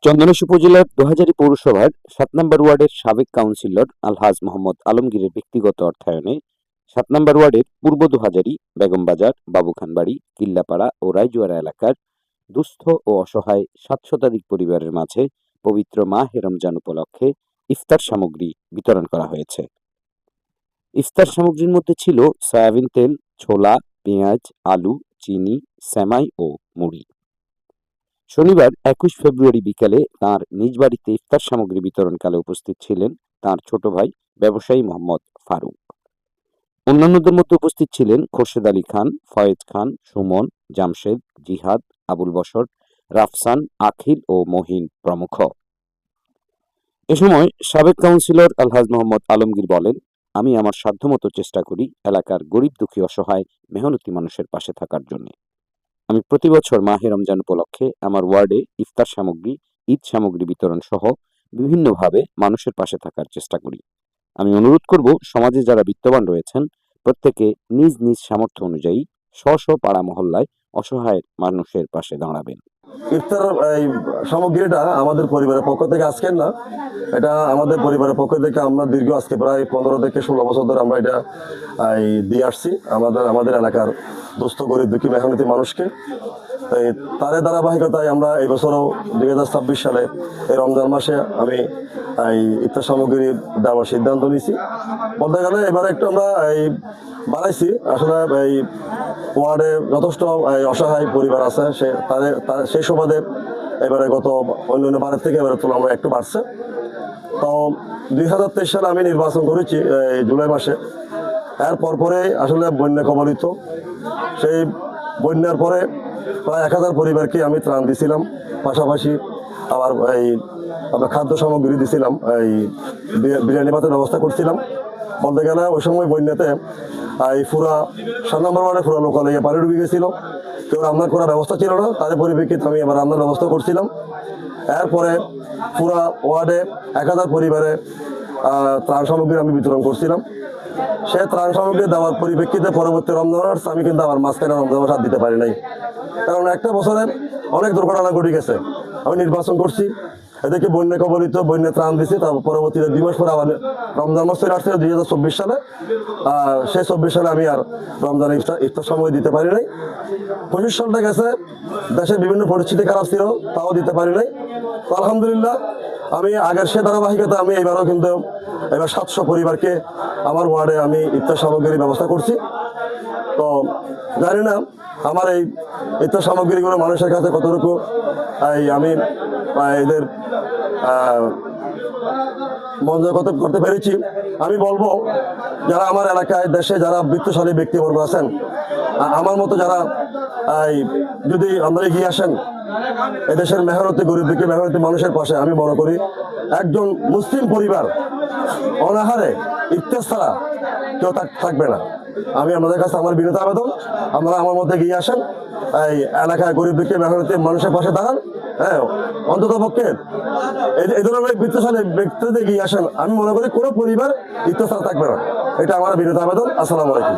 চন্দনাইশ উপজেলার দোহাজারী পৌরসভার ৭ নম্বর ওয়ার্ডের সাবেক কাউন্সিলর আলহাজ মোহাম্মদ আলমগীরের ব্যক্তিগত অর্থায়নে ৭ নম্বর ওয়ার্ডের পূর্ব দোহাজারী, বেগমবাজার, বাবুখানবাড়ি, কিল্লাপাড়া ও রায়জুয়ারা এলাকার দুস্থ ও অসহায় ৭ শতাধিক পরিবারের মাঝে পবিত্র মাহে রমজান উপলক্ষে ইফতার সামগ্রী বিতরণ করা হয়েছে। ইফতার সামগ্রীর মধ্যে ছিল সয়াবিন তেল, ছোলা, পেঁয়াজ, আলু, চিনি, সেমাই ও মুড়ি। শনিবার ২১ ফেব্রুয়ারি বিকালে তাঁর নিজ বাড়িতে ইফতার সামগ্রী বিতরণকালে উপস্থিত ছিলেন তাঁর ছোট ভাই ব্যবসায়ী মোহাম্মদ ফারুক। অন্যান্যদের মধ্যে উপস্থিত ছিলেন খোরশেদ আলী খান, ফয়েজ খান, সুমন, জামশেদ, জিহাদ, আবুল বশর, রাফসান, আখিল ও মহিন প্রমুখ। এ সময় সাবেক কাউন্সিলর আলহাজ মোহাম্মদ আলমগীর বলেন, আমি আমার সাধ্যমতো চেষ্টা করি এলাকার গরিব দুঃখী অসহায় মেহনতি মানুষের পাশে থাকার জন্য। আমি প্রতি বছর মাহে রমজান উপলক্ষে আমার ওয়ার্ডে ইফতার সামগ্রী, ঈদ সামগ্রী বিতরণ সহ বিভিন্নভাবে মানুষের পাশে থাকার চেষ্টা করি। আমি অনুরোধ করব সমাজে যারা বিত্তবান রয়েছেন প্রত্যেকে নিজ নিজ সামর্থ্য অনুযায়ী স্ব পাড়া মহল্লায় অসহায় মানুষের পাশে দাঁড়াবেন। ইফতার এই সামগ্রীটা আমাদের পরিবারের পক্ষ থেকে আজকের না, এটা আমাদের পরিবারের পক্ষ থেকে আমরা দীর্ঘ আজকে প্রায় ১৫ থেকে ১৬ বছর ধরে আমরা এটা দিয়ে আসছি আমাদের এলাকার দুস্থ গরিব দুঃখী মেহনতি মানুষকে। তার ধারাবাহিকতায় আমরা এই বছরও ২০২৬ সালে এই রমজান মাসে আমি এই ইফতার সামগ্রী দেওয়ার সিদ্ধান্ত নিয়েছি। বলতে গেলে এবারে একটু আমরা বাড়াইছি। আসলে এই ওয়ার্ডে যথেষ্ট অসহায় পরিবার আছে, সেই সুবাদে এবারে গত অন্যান্য বারের থেকে এবারে তুলনায় একটু বাড়ছে। তো ২০২৩ সালে আমি নির্বাচন করেছি জুলাই মাসে। এর পরে আসলে বন্যা কবলিত, সেই বন্যার পরে প্রায় ১,০০০ পরিবারকে আমি ত্রাণ দিছিলাম, পাশাপাশি আবার আমরা খাদ্য সামগ্রী দিছিলাম, বিরিয়ানি ভাতের ব্যবস্থা করছিলাম। বলতে গেলে ওই সময় বন্যাতে পুরা ৭ নম্বর ওয়ার্ডে পুরো লোকাল পানি ডুবে গেছিল, কেউ রান্নার করার ব্যবস্থা ছিল না। তার পরিপ্রেক্ষিতে আমি আবার রান্নার ব্যবস্থা করছিলাম। এরপরে পুরা ওয়ার্ডে ১,০০০ পরিবারে ত্রাণ সামগ্রী আমি বিতরণ করছিলাম। সে ত্রাণ সামগ্রী দেওয়ার পরিপ্রেক্ষিতে পরবর্তী রমজান মাস আমি কিন্তু আমার মাঝখানে রমজান মাস দিতে পারি নাই, কারণ একটা বছরে অনেক দুর্ঘটনা ঘটে গেছে। আমি নির্বাচন করছি, এদেরকে বন্যা কবলিত, বন্যা ত্রাণ দিচ্ছি। তারপর পরবর্তীতে ২ মাস পরে আবার রমজান মাস চলে আসছে ২০২৪ সালে। সেই ২৪ সালে আমি আর রমজান ইফতার সময় দিতে পারি নাই। ২৫ সালটা গেছে, দেশের বিভিন্ন পরিস্থিতি খারাপ ছিল, তাও দিতে পারি নাই। তো আলহামদুলিল্লাহ আমি আগের সে ধারাবাহিকতা আমি এবারও কিন্তু এবার ৭০০ পরিবারকে আমার ওয়ার্ডে আমি ইফতার সামগ্রীর ব্যবস্থা করছি। তো জানি না আমার এই ইফতার সামগ্রীগুলো মানুষের কাছে কতটুকু আমি এদের মনোযোগ করতে পেরেছি। আমি বলবো, যারা আমার এলাকায় দেশে যারা বৃত্তশালী ব্যক্তিবর্গ আছেন, আমার মতো যারা যদি আমরা এগিয়ে আসেন এদেশের মেহনতি গরিব দুঃখী মেহনতি মানুষের পাশে, আমি মনে করি একজন মুসলিম পরিবার অনাহারে ইফতার ছাড়া কেউ থাকবে না। আমি আমাদের কাছে আমার বিনীত আবেদন, আমরা আমার মধ্যে এগিয়ে আসেন, এই এলাকায় গরিব দুঃখী মেহনতি মানুষের পাশে দাঁড়ান। হ্যাঁ, অন্তত পক্ষে এই ধরনের বৃত্তশালী ব্যক্তিদের এগিয়ে আসেন। আমি মনে করি কোনো পরিবার ইফতার ছাড়া থাকবে না। এটা আমার বিনীত আবেদন। আসসালামু আলাইকুম।